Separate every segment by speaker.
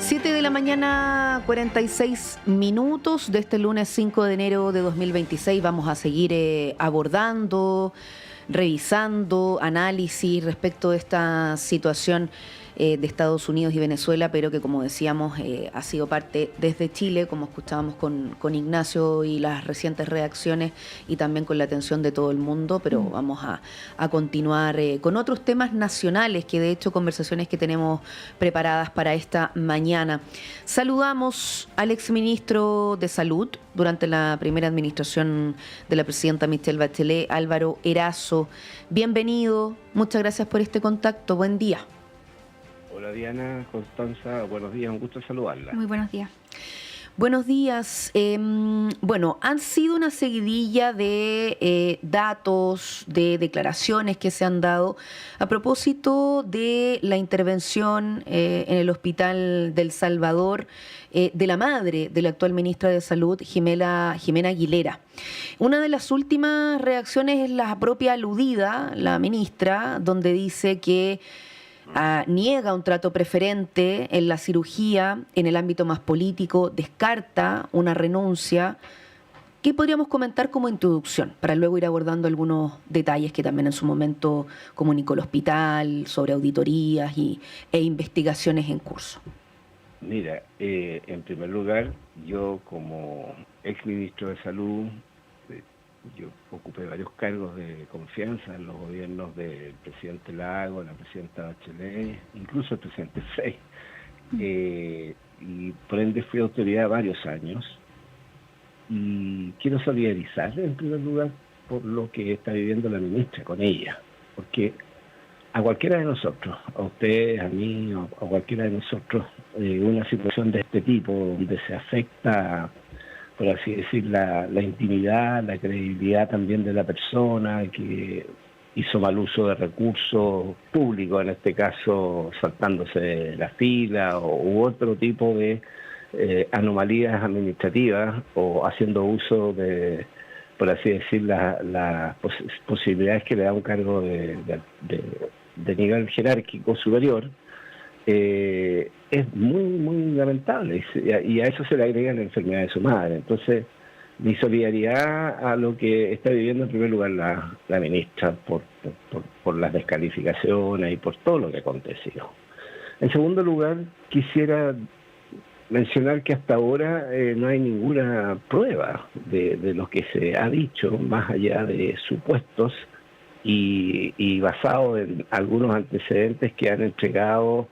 Speaker 1: 7 de la mañana, 46 minutos de este lunes 5 de enero de 2026. Vamos a seguir abordando, revisando, análisis respecto de esta situación de Estados Unidos y Venezuela, pero que, como decíamos, ha sido parte desde Chile, como escuchábamos con Ignacio y las recientes reacciones, y también con la atención de todo el mundo. Pero vamos a continuar con otros temas nacionales, que de hecho conversaciones que tenemos preparadas para esta mañana. Saludamos al exministro de Salud durante la primera administración de la presidenta Michelle Bachelet, Álvaro Erazo. Bienvenido, muchas gracias por este contacto, buen día.
Speaker 2: Hola Diana, Constanza, buenos días, un gusto saludarla.
Speaker 3: Muy buenos días.
Speaker 1: Buenos días. Bueno, han sido una seguidilla de datos, de declaraciones que se han dado a propósito de la intervención en el Hospital del Salvador de la madre de la actual ministra de Salud, Jimena Aguilera. Una de las últimas reacciones es la propia aludida, la ministra, donde dice que niega un trato preferente en la cirugía, en el ámbito más político, descarta una renuncia. ¿Qué podríamos comentar como introducción para luego ir abordando algunos detalles que también en su momento comunicó el hospital sobre auditorías e investigaciones en curso?
Speaker 2: Mira, en primer lugar, yo como exministro de Salud, yo ocupé varios cargos de confianza en los gobiernos del presidente Lagos, la presidenta Bachelet, incluso el presidente Frey. Y por ende fui autoridad varios años. Y quiero solidarizarle en primer lugar por lo que está viviendo la ministra con ella. Porque a cualquiera de nosotros, a ustedes, a mí, o a cualquiera de nosotros, una situación de este tipo donde se afecta, por así decir, la intimidad, la credibilidad también de la persona que hizo mal uso de recursos públicos, en este caso saltándose la fila u otro tipo de anomalías administrativas o haciendo uso de, por así decir, las posibilidades que le da un cargo de nivel jerárquico superior. Es muy lamentable y a eso se le agrega la enfermedad de su madre. Entonces, mi solidaridad a lo que está viviendo en primer lugar la ministra por las descalificaciones y por todo lo que ha acontecido. En segundo lugar, quisiera mencionar que hasta ahora no hay ninguna prueba de lo que se ha dicho, más allá de supuestos y basado en algunos antecedentes que han entregado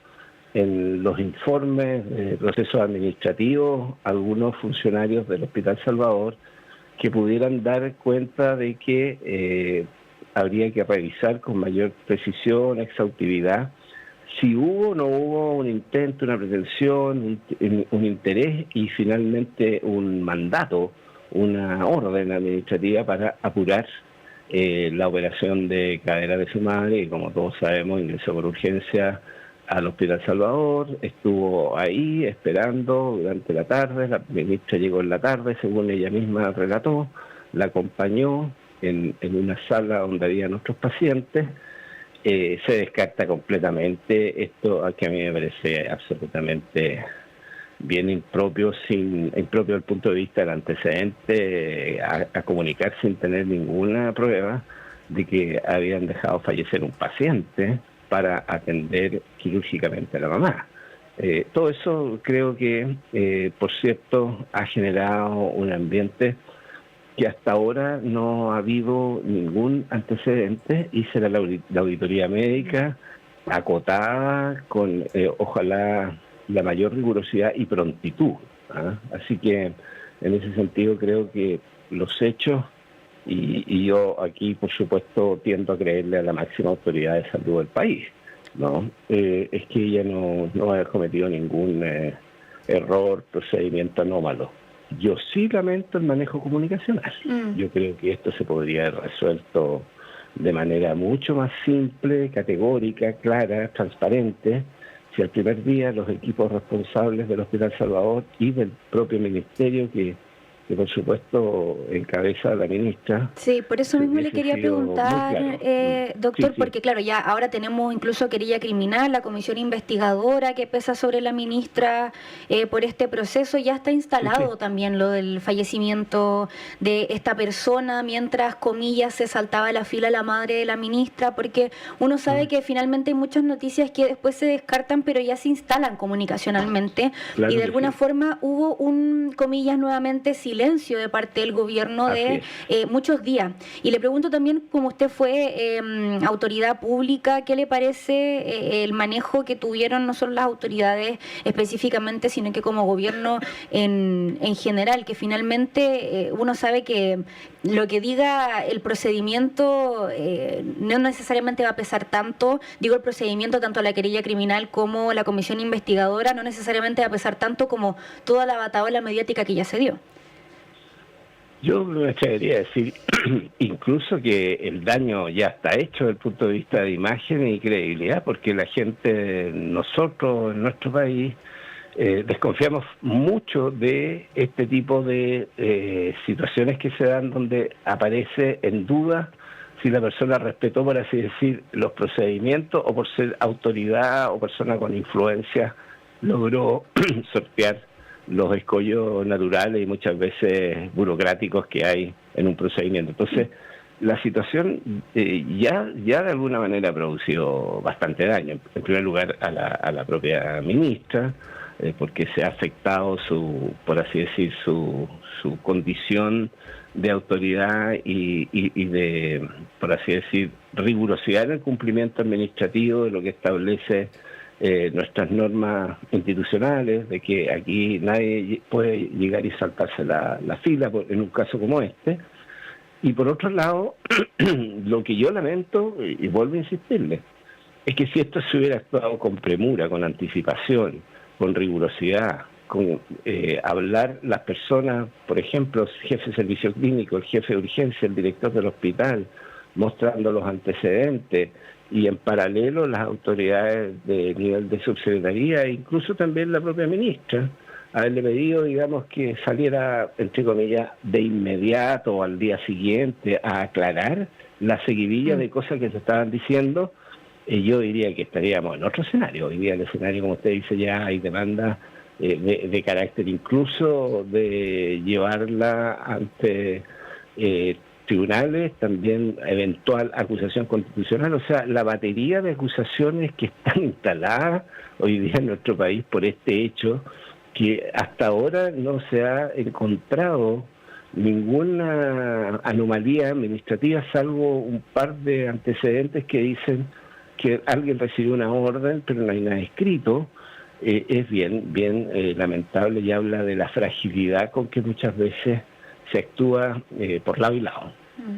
Speaker 2: en los informes de procesos administrativos algunos funcionarios del Hospital Salvador que pudieran dar cuenta de que habría que revisar con mayor precisión, exhaustividad, si hubo o no hubo un intento, una pretensión, un interés y finalmente un mandato, una orden administrativa para apurar la operación de cadera de su madre, y como todos sabemos ingresó por urgencia al Hospital Salvador, estuvo ahí esperando durante la tarde, la ministra llegó en la tarde, según ella misma relató, la acompañó en una sala donde había nuestros pacientes. Se descarta completamente esto, que a mí me parece absolutamente bien impropio desde el punto de vista del antecedente, a comunicar sin tener ninguna prueba de que habían dejado fallecer un paciente para atender quirúrgicamente a la mamá. Todo eso creo que, por cierto, ha generado un ambiente que hasta ahora no ha habido ningún antecedente y será la auditoría médica acotada con, ojalá, la mayor rigurosidad y prontitud. Así que, en ese sentido, creo que los hechos, y yo aquí, por supuesto, tiendo a creerle a la máxima autoridad de salud del país, ¿no? Es que ella no ha cometido ningún error, procedimiento anómalo. Yo sí lamento el manejo comunicacional. Yo creo que esto se podría haber resuelto de manera mucho más simple, categórica, clara, transparente, si al primer día los equipos responsables del Hospital Salvador y del propio ministerio que que por supuesto encabeza la ministra.
Speaker 1: Sí, por eso mismo le quería preguntar,
Speaker 2: claro.
Speaker 1: doctor,
Speaker 2: Sí.
Speaker 1: porque claro, ya ahora tenemos incluso querella criminal, la comisión investigadora que pesa sobre la ministra por este proceso, ya está instalado también lo del fallecimiento de esta persona, mientras, comillas, se saltaba la fila la madre de la ministra, porque uno sabe que finalmente hay muchas noticias que después se descartan, pero ya se instalan comunicacionalmente,
Speaker 2: Claro
Speaker 1: y de
Speaker 2: que
Speaker 1: alguna
Speaker 2: sí.
Speaker 1: forma hubo un, comillas, nuevamente silencio de parte del gobierno
Speaker 2: Así
Speaker 1: de
Speaker 2: es.
Speaker 1: muchos días. Y le pregunto también, como usted fue autoridad pública, ¿qué le parece el manejo que tuvieron no solo las autoridades específicamente, sino que como gobierno en general, que finalmente uno sabe que lo que diga el procedimiento no necesariamente va a pesar tanto, digo el procedimiento, tanto la querella criminal como la comisión investigadora, no necesariamente va a pesar tanto como toda la batahola mediática que ya se dio?
Speaker 2: Yo me atrevería a decir incluso que el daño ya está hecho desde el punto de vista de imagen y credibilidad, porque la gente, nosotros en nuestro país, desconfiamos mucho de este tipo de situaciones que se dan donde aparece en duda si la persona respetó, por así decir, los procedimientos o por ser autoridad o persona con influencia logró sortear los escollos naturales y muchas veces burocráticos que hay en un procedimiento. Entonces, la situación ya de alguna manera ha producido bastante daño. En primer lugar, a la propia ministra, porque se ha afectado por así decir, su condición de autoridad y de, por así decir, rigurosidad en el cumplimiento administrativo de lo que establece nuestras normas institucionales, de que aquí nadie puede llegar y saltarse la fila en un caso como este. Y por otro lado, lo que yo lamento, y vuelvo a insistirle, es que si esto se hubiera actuado con premura, con anticipación, con rigurosidad, con hablar las personas, por ejemplo, el jefe de servicio clínico, el jefe de urgencia, el director del hospital, mostrando los antecedentes, y en paralelo las autoridades de nivel de subsecretaría e incluso también la propia ministra, haberle pedido, digamos, que saliera, entre comillas, de inmediato o al día siguiente a aclarar la seguidilla de cosas que se estaban diciendo, yo diría que estaríamos en otro escenario. Hoy día el escenario, como usted dice, ya hay demandas de carácter incluso de llevarla ante tribunales, también eventual acusación constitucional, o sea, la batería de acusaciones que están instaladas hoy día en nuestro país por este hecho, que hasta ahora no se ha encontrado ninguna anomalía administrativa, salvo un par de antecedentes que dicen que alguien recibió una orden, pero no hay nada escrito. Es bien lamentable y habla de la fragilidad con que muchas veces se actúa por lado y lado.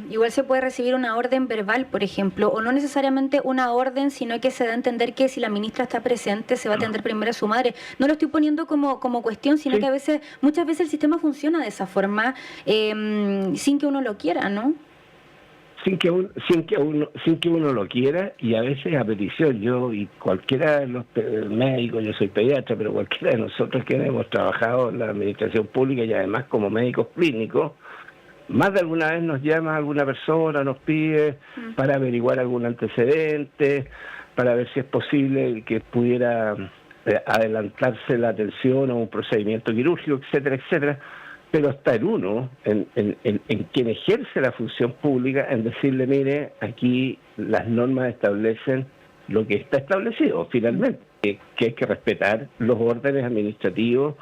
Speaker 1: Igual se puede recibir una orden verbal, por ejemplo, o no necesariamente una orden, sino que se da a entender que si la ministra está presente se va a atender primero a su madre. No lo estoy poniendo como cuestión, sino que muchas veces el sistema funciona de esa forma, sin que uno lo quiera, ¿no?
Speaker 2: Sin que uno lo quiera, y a veces a petición. Yo y cualquiera de los médicos, yo soy pediatra, pero cualquiera de nosotros que hemos trabajado en la administración pública y además como médicos clínicos, más de alguna vez nos llama alguna persona, nos pide para averiguar algún antecedente, para ver si es posible que pudiera adelantarse la atención a un procedimiento quirúrgico, etcétera, etcétera. Pero está en uno, en quien ejerce la función pública, en decirle, mire, aquí las normas establecen lo que está establecido finalmente, que hay que respetar los órdenes administrativos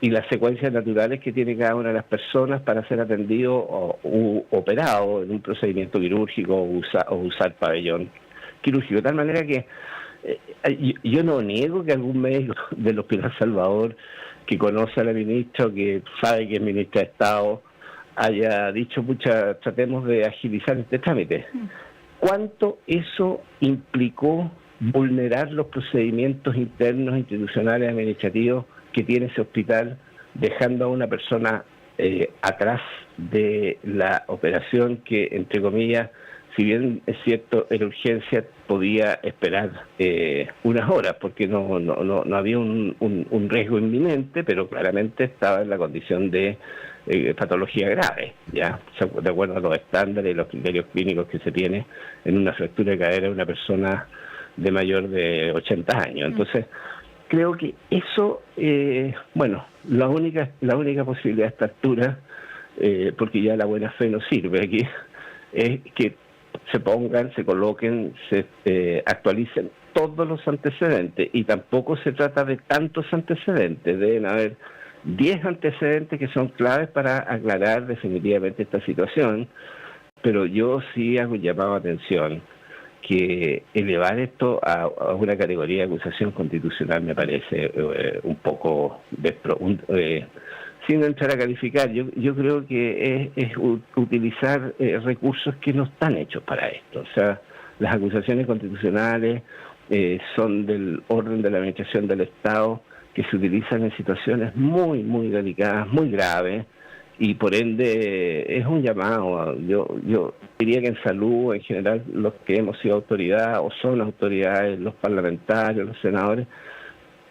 Speaker 2: y las secuencias naturales que tiene cada una de las personas para ser atendido o operado en un procedimiento quirúrgico o usar pabellón quirúrgico. De tal manera que yo no niego que algún médico del Hospital Salvador que conoce a la ministra o que sabe que es ministra de Estado haya dicho, pucha, tratemos de agilizar este trámite. ¿Cuánto eso implicó vulnerar los procedimientos internos, institucionales, administrativos que tiene ese hospital, dejando a una persona atrás de la operación que, entre comillas, si bien es cierto, en urgencia podía esperar unas horas, porque no había un riesgo inminente, pero claramente estaba en la condición de patología grave, ya de acuerdo a los estándares y los criterios clínicos que se tiene en una fractura de cadera de una persona de mayor de 80 años. Entonces, creo que eso, la única posibilidad a esta altura, porque ya la buena fe no sirve aquí, es que se pongan, se coloquen, se actualicen todos los antecedentes, y tampoco se trata de tantos antecedentes, deben haber 10 antecedentes que son claves para aclarar definitivamente esta situación, pero yo sí hago un llamado a atención, que elevar esto a una categoría de acusación constitucional me parece un poco sin entrar a calificar. Yo creo que es utilizar recursos que no están hechos para esto. O sea, las acusaciones constitucionales son del orden de la administración del Estado, que se utilizan en situaciones muy, muy delicadas, muy graves, y por ende es un llamado. Yo diría que en salud, en general, los que hemos sido autoridad o son autoridades, los parlamentarios, los senadores,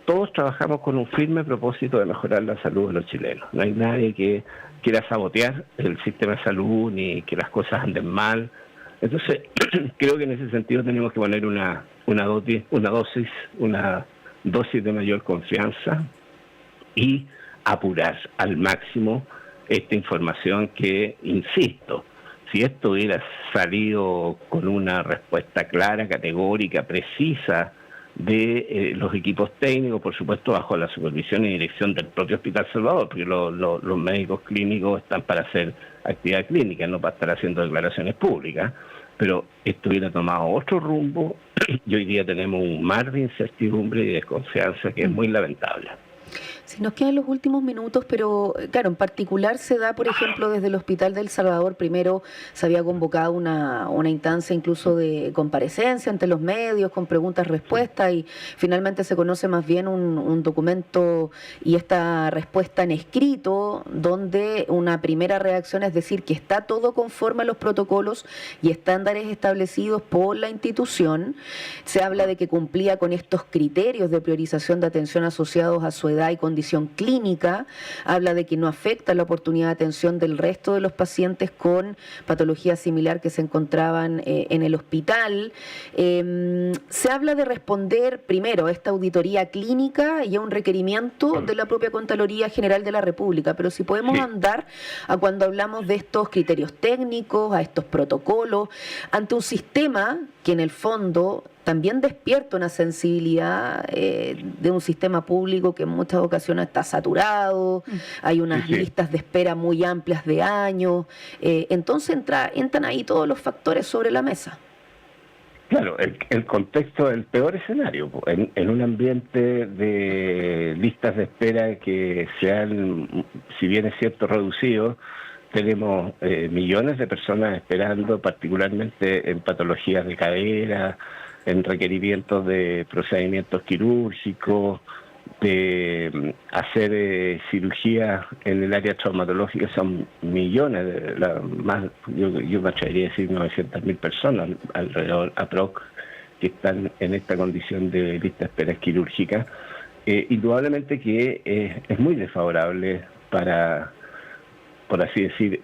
Speaker 2: todos trabajamos con un firme propósito de mejorar la salud de los chilenos. No hay nadie que quiera sabotear el sistema de salud ni que las cosas anden mal. Entonces, creo que en ese sentido tenemos que poner una dosis de mayor confianza y apurar al máximo esta información que, insisto, si esto hubiera salido con una respuesta clara, categórica, precisa de los equipos técnicos, por supuesto bajo la supervisión y dirección del propio Hospital Salvador, porque los médicos clínicos están para hacer actividad clínica, no para estar haciendo declaraciones públicas, pero esto hubiera tomado otro rumbo y hoy día tenemos un mar de incertidumbre y desconfianza que es muy lamentable.
Speaker 1: Si nos quedan los últimos minutos, pero claro, en particular se da, por ejemplo, desde el Hospital del Salvador, primero se había convocado una instancia incluso de comparecencia ante los medios, con preguntas-respuestas, y finalmente se conoce más bien un documento y esta respuesta en escrito, donde una primera reacción es decir que está todo conforme a los protocolos y estándares establecidos por la institución. Se habla de que cumplía con estos criterios de priorización de atención asociados a su edad y condición clínica, habla de que no afecta la oportunidad de atención del resto de los pacientes con patología similar que se encontraban en el hospital. Se habla de responder primero a esta auditoría clínica y a un requerimiento de la propia Contraloría General de la República, pero si podemos andar a cuando hablamos de estos criterios técnicos, a estos protocolos, ante un sistema que en el fondo también despierta una sensibilidad de un sistema público que en muchas ocasiones está saturado, hay unas listas de espera muy amplias de años, entonces entran ahí todos los factores sobre la mesa.
Speaker 2: Claro, el contexto del peor escenario, en un ambiente de listas de espera que sean, si bien es cierto, reducidos. Tenemos millones de personas esperando, particularmente en patologías de cadera, en requerimientos de procedimientos quirúrgicos, de hacer cirugía en el área traumatológica. Son millones, yo me atrevería a decir 900.000 personas alrededor, aprox, que están en esta condición de lista de espera quirúrgica. Indudablemente que es muy desfavorable para, por así decir,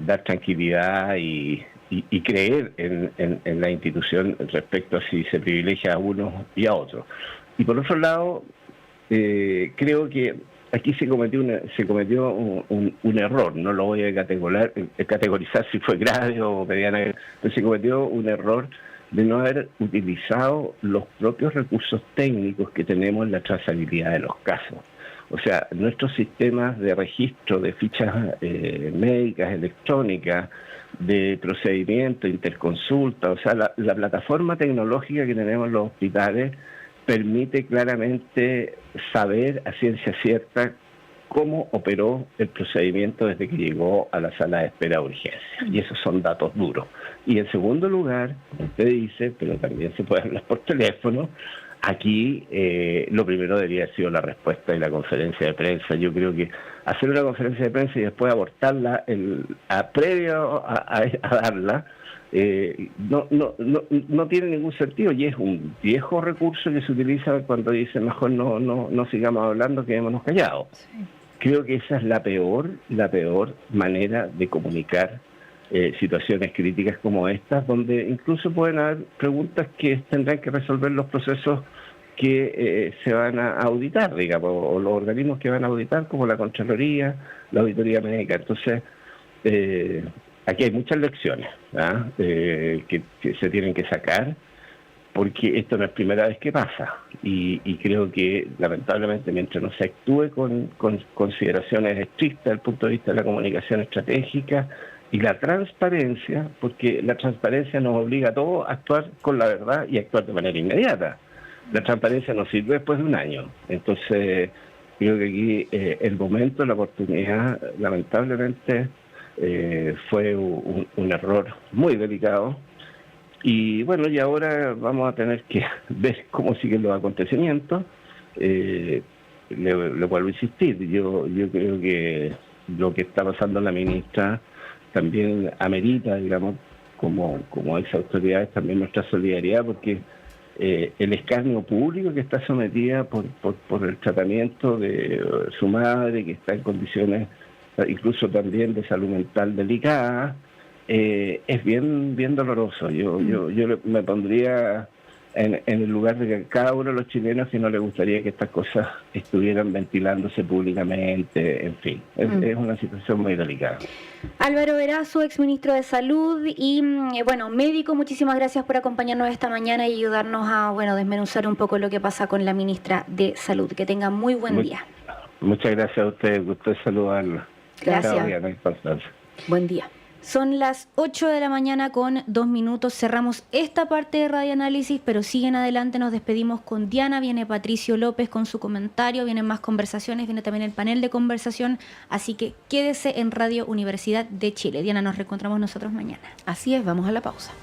Speaker 2: dar tranquilidad y creer en la institución respecto a si se privilegia a unos y a otros. Y por otro lado, creo que aquí se cometió un error, no lo voy a categorizar si fue grave o mediana, pero se cometió un error de no haber utilizado los propios recursos técnicos que tenemos en la trazabilidad de los casos. O sea, nuestros sistemas de registro de fichas médicas electrónicas, de procedimiento, interconsulta, o sea, la plataforma tecnológica que tenemos en los hospitales permite claramente saber a ciencia cierta cómo operó el procedimiento desde que llegó a la sala de espera de urgencia. Y esos son datos duros. Y en segundo lugar, como usted dice, pero también se puede hablar por teléfono, aquí lo primero debería haber sido la respuesta de la conferencia de prensa. Yo creo que hacer una conferencia de prensa y después abortarla previo a darla, no tiene ningún sentido, y es un viejo recurso que se utiliza cuando dicen mejor no sigamos hablando, quedémonos callados. Sí. creo que esa es la peor manera de comunicar situaciones críticas como estas, donde incluso pueden haber preguntas que tendrán que resolver los procesos que se van a auditar, digamos, o los organismos que van a auditar, como la Contraloría, la Auditoría Médica. Entonces, aquí hay muchas lecciones que se tienen que sacar, porque esto no es primera vez que pasa, y creo que lamentablemente mientras no se actúe con consideraciones estrictas desde el punto de vista de la comunicación estratégica y la transparencia, porque la transparencia nos obliga a todos a actuar con la verdad y actuar de manera inmediata. La transparencia nos sirve después de un año. Entonces, creo que aquí el momento, la oportunidad, lamentablemente, fue un error muy delicado. Y bueno, y ahora vamos a tener que ver cómo siguen los acontecimientos. Le vuelvo a insistir, yo creo que lo que está pasando en la ministra también amerita, digamos, como ex autoridades, también nuestra solidaridad, porque el escarnio público que está sometida por el tratamiento de su madre, que está en condiciones incluso también de salud mental delicada, es bien doloroso. Yo me pondría en el lugar de que cada uno de los chilenos que no le gustaría que estas cosas estuvieran ventilándose públicamente, en fin, es una situación muy delicada.
Speaker 3: Álvaro Erazo, exministro de Salud y bueno, médico, muchísimas gracias por acompañarnos esta mañana y ayudarnos a desmenuzar un poco lo que pasa con la ministra de Salud. Que tenga muy buen día.
Speaker 2: Muchas gracias a ustedes, gusto de saludarlos.
Speaker 3: Gracias.
Speaker 1: Buen día.
Speaker 3: Son las 8 de la mañana con 2 minutos. Cerramos esta parte de Radio Análisis, pero siguen adelante. Nos despedimos con Diana. Viene Patricio López con su comentario. Vienen más conversaciones. Viene también el panel de conversación. Así que quédese en Radio Universidad de Chile. Diana, nos reencontramos nosotros mañana.
Speaker 1: Así es, vamos a la pausa.